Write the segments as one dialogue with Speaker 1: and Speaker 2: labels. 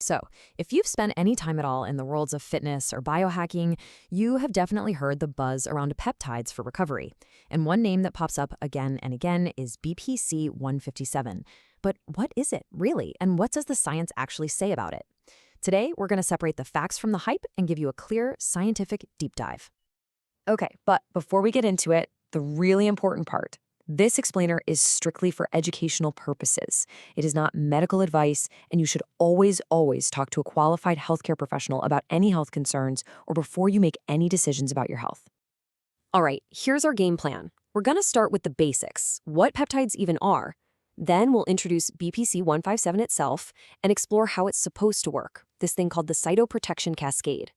Speaker 1: So, if you've spent any time at all in the worlds of fitness or biohacking, you have definitely heard the buzz around peptides for recovery. And one name that pops up again and again is BPC 157. But what is it, really? And what does the science actually say about it? Today, we're going to separate the facts from the hype and give you a clear scientific deep dive.
Speaker 2: Okay, but before we get into it, the really important part. This explainer is strictly for educational purposes. It is not medical advice, and you should always talk to a qualified healthcare professional about any health concerns or before you make any decisions about your health. All right, here's our game plan. We're going to start with the basics, what peptides even are. Then we'll introduce BPC 157 itself and explore how it's supposed to work, this thing called the cytoprotection cascade.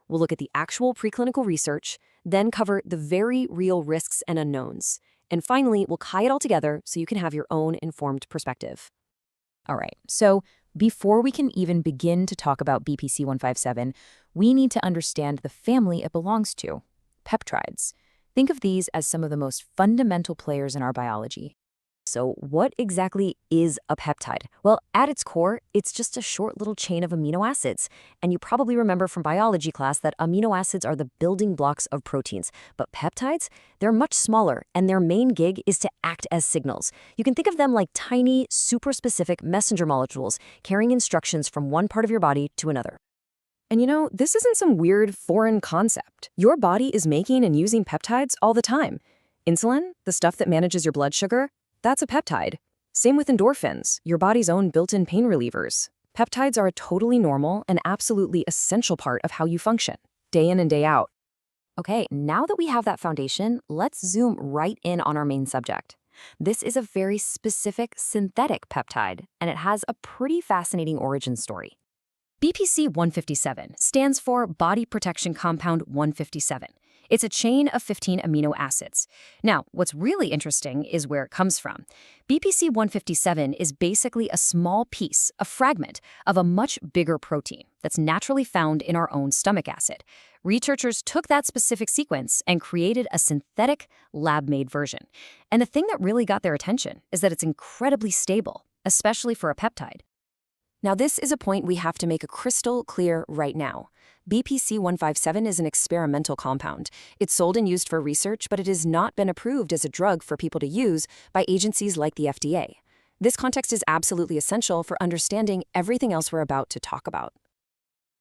Speaker 2: We'll look at the actual preclinical research, then cover the very real risks and unknowns. And finally, we'll tie it all together so you can have your own informed perspective.
Speaker 1: All right, so before we can even begin to talk about BPC 157, we need to understand the family it belongs to, peptides. Think of these as some of the most fundamental players in our biology.
Speaker 2: So what exactly is a peptide? Well, at its core, it's just a short little chain of amino acids. And you probably remember from biology class that amino acids are the building blocks of proteins. But peptides, they're much smaller, and their main gig is to act as signals. You can think of them like tiny, super specific messenger molecules carrying instructions from one part of your body to another.
Speaker 3: And you know, this isn't some weird foreign concept. Your body is making and using peptides all the time. Insulin, the stuff that manages your blood sugar, that's a peptide. Same with endorphins, your body's own built-in pain relievers. Peptides are a totally normal and absolutely essential part of how you function, day in and day out.
Speaker 2: Okay, now that we have that foundation, let's zoom right in on our main subject. This is a very specific synthetic peptide, and it has a pretty fascinating origin story. BPC 157 stands for Body Protection Compound 157. It's a chain of 15 amino acids. Now, what's really interesting is where it comes from. BPC 157 is basically a small piece, a fragment, of a much bigger protein that's naturally found in our own stomach acid. Researchers took that specific sequence and created a synthetic, lab-made version. And the thing that really got their attention is that it's incredibly stable, especially for a peptide. Now, this is a point we have to make crystal clear right now. BPC 157 is an experimental compound. It's sold and used for research, but it has not been approved as a drug for people to use by agencies like the FDA. This context is absolutely essential for understanding everything else we're about to talk about.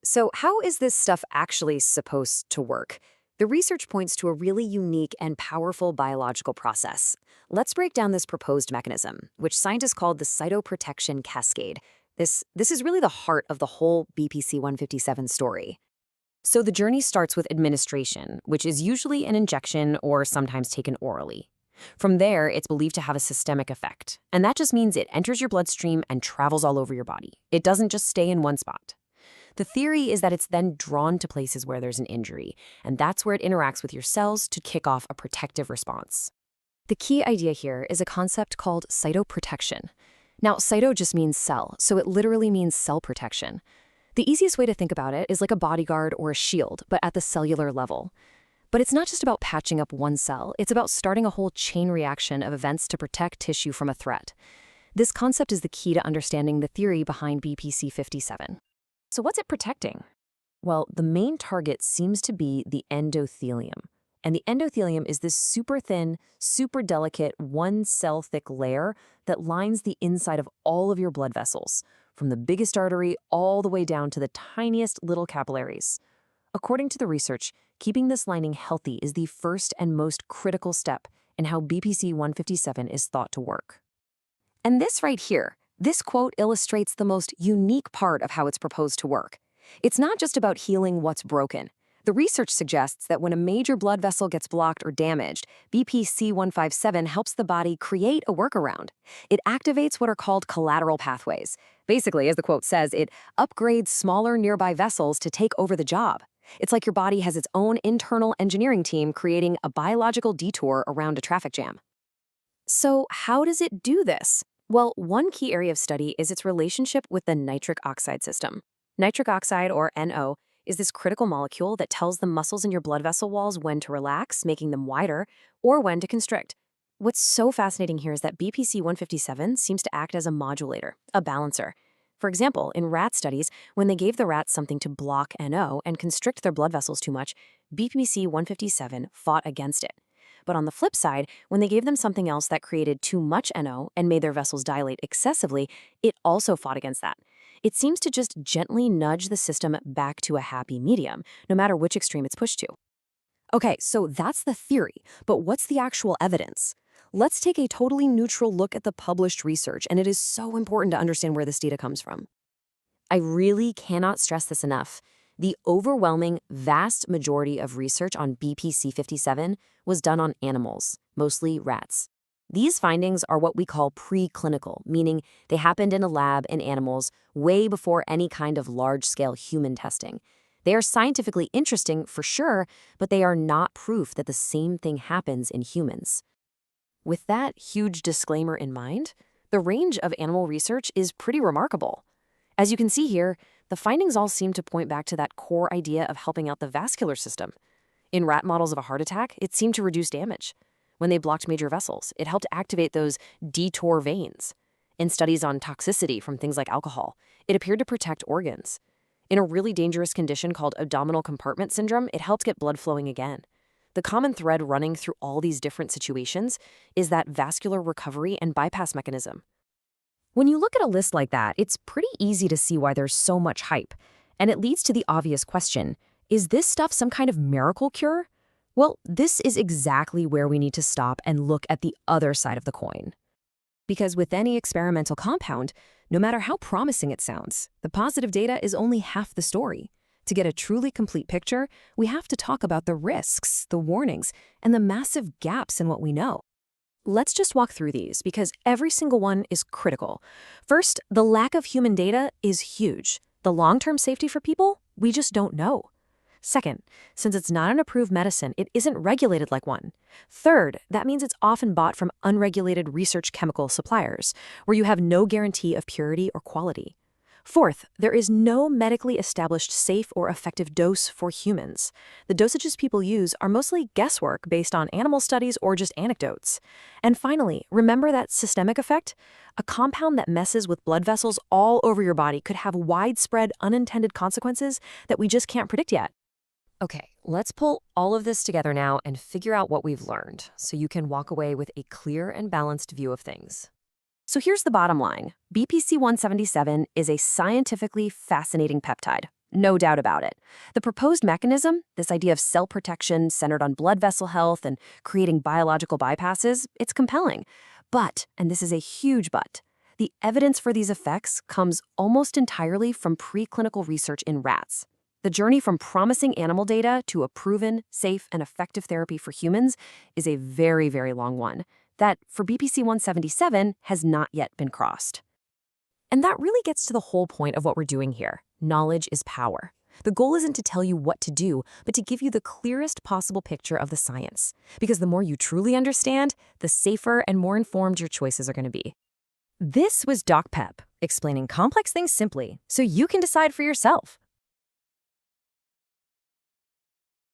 Speaker 2: So, how is this stuff actually supposed to work? The research points to a really unique and powerful biological process. Let's break down this proposed mechanism, which scientists call the cytoprotection cascade. This is really the heart of the whole BPC 157 story. So the journey starts with administration, which is usually an injection or sometimes taken orally. From there, it's believed to have a systemic effect, and that just means it enters your bloodstream and travels all over your body. It doesn't just stay in one spot. The theory is that it's then drawn to places where there's an injury, and that's where it interacts with your cells to kick off a protective response. The key idea here is a concept called cytoprotection. Now, cyto just means cell, so it literally means cell protection. The easiest way to think about it is like a bodyguard or a shield, but at the cellular level. But it's not just about patching up one cell, it's about starting a whole chain reaction of events to protect tissue from a threat. This concept is the key to understanding the theory behind BPC 57. So what's it protecting? Well, the main target seems to be the endothelium. And the endothelium is this super thin, super delicate, one-cell-thick layer that lines the inside of all of your blood vessels, from the biggest artery all the way down to the tiniest little capillaries. According to the research, keeping this lining healthy is the first and most critical step in how BPC 157 is thought to work. And this right here, this quote illustrates the most unique part of how it's proposed to work. It's not just about healing what's broken. The research suggests that when a major blood vessel gets blocked or damaged, BPC 157 helps the body create a workaround. It activates what are called collateral pathways. Basically, as the quote says, it upgrades smaller nearby vessels to take over the job. It's like your body has its own internal engineering team creating a biological detour around a traffic jam. So how does it do this? Well, one key area of study is its relationship with the nitric oxide system. Nitric oxide, or NO, is this critical molecule that tells the muscles in your blood vessel walls when to relax, making them wider, or when to constrict. What's so fascinating here is that BPC 157 seems to act as a modulator, a balancer. For example, in rat studies, when they gave the rats something to block NO and constrict their blood vessels too much, BPC 157 fought against it. But on the flip side, when they gave them something else that created too much NO and made their vessels dilate excessively, it also fought against that. It seems to just gently nudge the system back to a happy medium, no matter which extreme it's pushed to.
Speaker 3: Okay, so that's the theory, but what's the actual evidence? Let's take a totally neutral look at the published research, and it is so important to understand where this data comes from.
Speaker 2: I really cannot stress this enough. The overwhelming, vast majority of research on BPC 57 was done on animals, mostly rats. These findings are what we call preclinical, meaning they happened in a lab in animals way before any kind of large-scale human testing. They are scientifically interesting for sure, but they are not proof that the same thing happens in humans. With that huge disclaimer in mind, the range of animal research is pretty remarkable. As you can see here, the findings all seem to point back to that core idea of helping out the vascular system. In rat models of a heart attack, it seemed to reduce damage. When they blocked major vessels, it helped activate those detour veins. In studies on toxicity from things like alcohol, it appeared to protect organs. In a really dangerous condition called abdominal compartment syndrome, it helped get blood flowing again. The common thread running through all these different situations is that vascular recovery and bypass mechanism.
Speaker 3: When you look at a list like that, it's pretty easy to see why there's so much hype. And it leads to the obvious question, is this stuff some kind of miracle cure? Well, this is exactly where we need to stop and look at the other side of the coin. Because with any experimental compound, no matter how promising it sounds, the positive data is only half the story. To get a truly complete picture, we have to talk about the risks, the warnings, and the massive gaps in what we know. Let's just walk through these because every single one is critical. First, the lack of human data is huge. The long-term safety for people, we just don't know. Second, since it's not an approved medicine, it isn't regulated like one. Third, that means it's often bought from unregulated research chemical suppliers, where you have no guarantee of purity or quality. Fourth, there is no medically established safe or effective dose for humans. The dosages people use are mostly guesswork based on animal studies or just anecdotes. And finally, remember that systemic effect? A compound that messes with blood vessels all over your body could have widespread unintended consequences that we just can't predict yet. Okay, let's pull all of this together now and figure out what we've learned so you can walk away with a clear and balanced view of things. So here's the bottom line. BPC 177 is a scientifically fascinating peptide, no doubt about it. The proposed mechanism, this idea of cell protection centered on blood vessel health and creating biological bypasses, it's compelling. But, and this is a huge but, the evidence for these effects comes almost entirely from preclinical research in rats. The journey from promising animal data to a proven, safe, and effective therapy for humans is a very, very long one that, for BPC 177, has not yet been crossed. And that really gets to the whole point of what we're doing here. Knowledge is power. The goal isn't to tell you what to do, but to give you the clearest possible picture of the science. Because the more you truly understand, the safer and more informed your choices are going to be. This was Doc Pep, explaining complex things simply so you can decide for yourself.